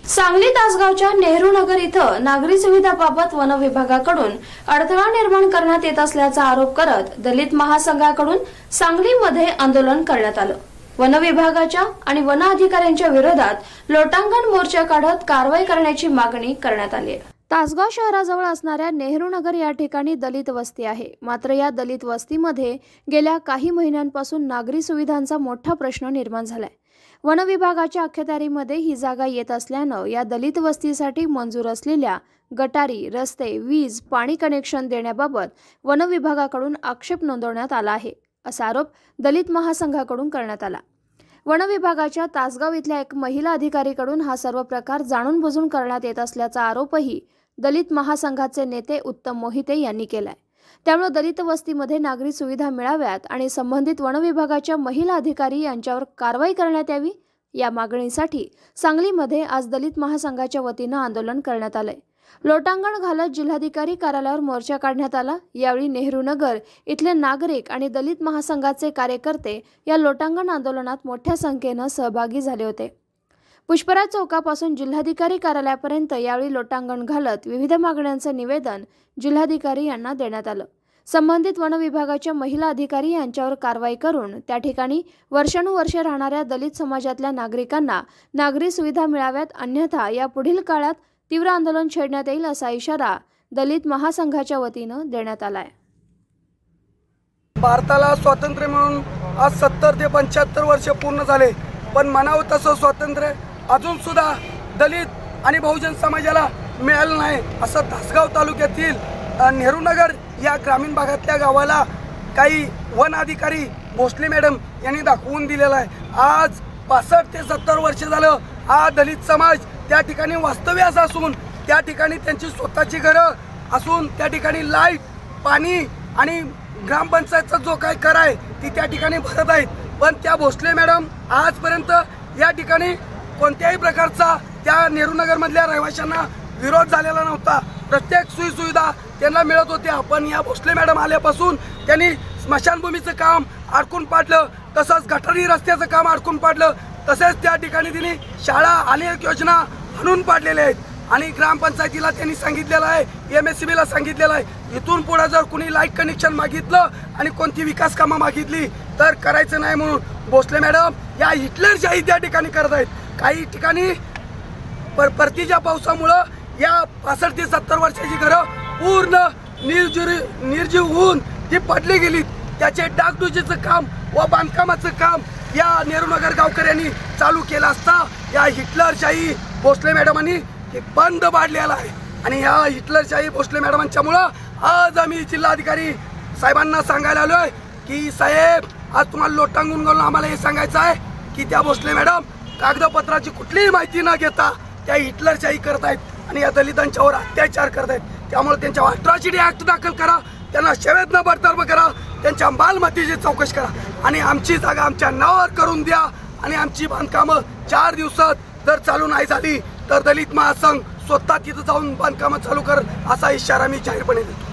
सांगली तासगावच्या नेहरू नगर इथं नागरी सुविधाबाबत वन विभागाकडून अडथळा निर्माण करण्यात येत असल्याचा आरोप करत दलित महासंघाकडून सांगलीमध्ये आंदोलन करण्यात आलं। वन विभागाच्या आणि वन अधिकाऱ्यांच्या विरोधात लोटांगण मोर्चा काढत कारवाई करण्याची मागणी करण्यात आली आहे। तासगाव शहराजवळ असणाऱ्या नेहरू नगर या ठिकाणी दलित वस्ती आहे। मात्र या दलित वस्तीमध्ये गेल्या काही महिन्यांपासून नागरी सुविधांचा मोठा प्रश्न निर्माण झालाय। वन विभागाच्या अखत्यारीमध्ये ही जागा येत असल्यानं या दलित वस्तीसाठी मंजूर असलेल्या गटारी, रस्ते, वीज, पाणी कनेक्शन देण्याबाबत वन विभागाकडून आक्षेप नोंदवण्यात आला आहे, असा आरोप दलित महासंघाकडून करण्यात आला। वन विभागाच्या तासगाव इथल्या एक महिला अधिकारीकडून हा सर्व प्रकार जाणून बुजून करण्यात येत असल्याचा आरोपही दलित महासंघाचे नेते उत्तम मोहिते यांनी केलाय। त्यामुळे दलित वस्तीमध्ये नागरी सुविधा मिळाव्यात आणि संबंधित वन विभागाच्या महिला अधिकारी यांच्यावर कारवाई करण्यात यावी, या मागणीसाठी सांगलीमध्ये आज दलित महासंघाच्या वतीनं आंदोलन करण्यात आलंय। लोटांगण घालत जिल्हाधिकारी कार्यालयावर मोर्चा काढण्यात आला। यावेळी नेहरू नगर इथले नागरिक आणि दलित महासंघाचे कार्यकर्ते या लोटांगण आंदोलनात मोठ्या संख्येनं सहभागी झाले होते। पुष्पराज चौकापासून जिल्हाधिकारी कार्यालयापर्यंत यावेळी लोटांगण घालत विविध मागण्यांचं निवेदन जिल्हाधिकारी यांना देण्यात आलं। संबंधित वन विभागाच्या महिला अधिकारी यांच्यावर कारवाई करून त्या ठिकाणी वर्षानुवर्षे राहणाऱ्या दलित समाजातल्या नागरिकांना नागरी सुविधा मिळाव्यात, अन्यथा या पुढील काळात तीव्र आंदोलन छेडण्यात येईल, असा इशारा दलित महासंघाच्या वतीनं देण्यात आलाय। भारताला स्वातंत्र्य म्हणून आज 70 ते 75 वर्ष पूर्ण झाले, पण म्हणावं तसं स्वातंत्र्य अजून सुद्धा दलित आणि बहुजन समाजाला मिळालं नाही, असं तासगाव तालुक्यातील नेहरू नगर या ग्रामीण भागातल्या गावाला काही वन अधिकारी भोसले मॅडम यांनी दाखवून दिलेला आहे। आज 65 ते 70 वर्ष झालं हा दलित समाज त्या ठिकाणी वास्तव्यास असून त्या ठिकाणी त्यांची स्वतःची घरं असून त्या ठिकाणी लाईट, पाणी आणि ग्रामपंचायतचा जो काही कर आहे ती त्या ठिकाणी भरत आहेत, पण त्या भोसले मॅडम आजपर्यंत या ठिकाणी कोणत्याही प्रकारचा त्या नेहरू नगरमधल्या रहिवाशांना विरोध झालेला नव्हता। प्रत्येक सुविधा त्यांना मिळत होत्या, पण या भोसले मॅडम आल्यापासून त्यांनी स्मशानभूमीचं काम अडकून पाडलं, तसंच गटारी रस्त्याचं काम अडकून पाडलं, तसेच त्या ठिकाणी त्यांनी शाळा अनेक योजना आणून पाडलेल्या आहेत आणि ग्रामपंचायतीला त्यांनी सांगितलेलं आहे, MSCBला सांगितलेलं आहे, इथून पुढे जर कुणी लाईट कनेक्शन मागितलं आणि कोणती विकास कामं मागितली तर करायचं नाही म्हणून भोसले मॅडम या हिटलरशाही त्या ठिकाणी करत आहेत। काही ठिकाणी परतीच्या पावसामुळं या 65 ते 70 वर्षाची घरं पूर्ण निर्जीव होऊन ती पडली गेली। त्याचे डागडुजीचं काम व बांधकामाचं काम या नेहरू नगर गावकऱ्यांनी चालू केलं असता या हिटलरशाही भोसले मॅडमांनी ते बंद पाडलेलं आहे आणि या हिटलरशाही भोसले मॅडमांच्यामुळं आज आम्ही जिल्हाधिकारी साहेबांना सांगायला आलोय की साहेब, आज तुम्हाला लोटांगण घालून आम्हाला हे सांगायचं आहे की त्या भोसले मॅडम कागदपत्राची कुठलीही माहिती न घेता त्या हिटलरशाही करत आहेत आणि या दलितांच्यावर अत्याचार करत आहेत। त्यामुळे त्यांच्यावर अट्रॉसिटी ऍक्ट दाखल करा, त्यांना सेवेतनं बडतर्फ करा, त्यांच्या मालमत्तेची चौकशी करा आणि आमची जागा आमच्या नावावर करून द्या आणि आमची बांधकामं 4 दिवसात जर चालू नाही झाली तर दलित महासंघ स्वतः तिथं जाऊन बांधकामं चालू कर, असा इशारा मी जाहीरपणे देतो।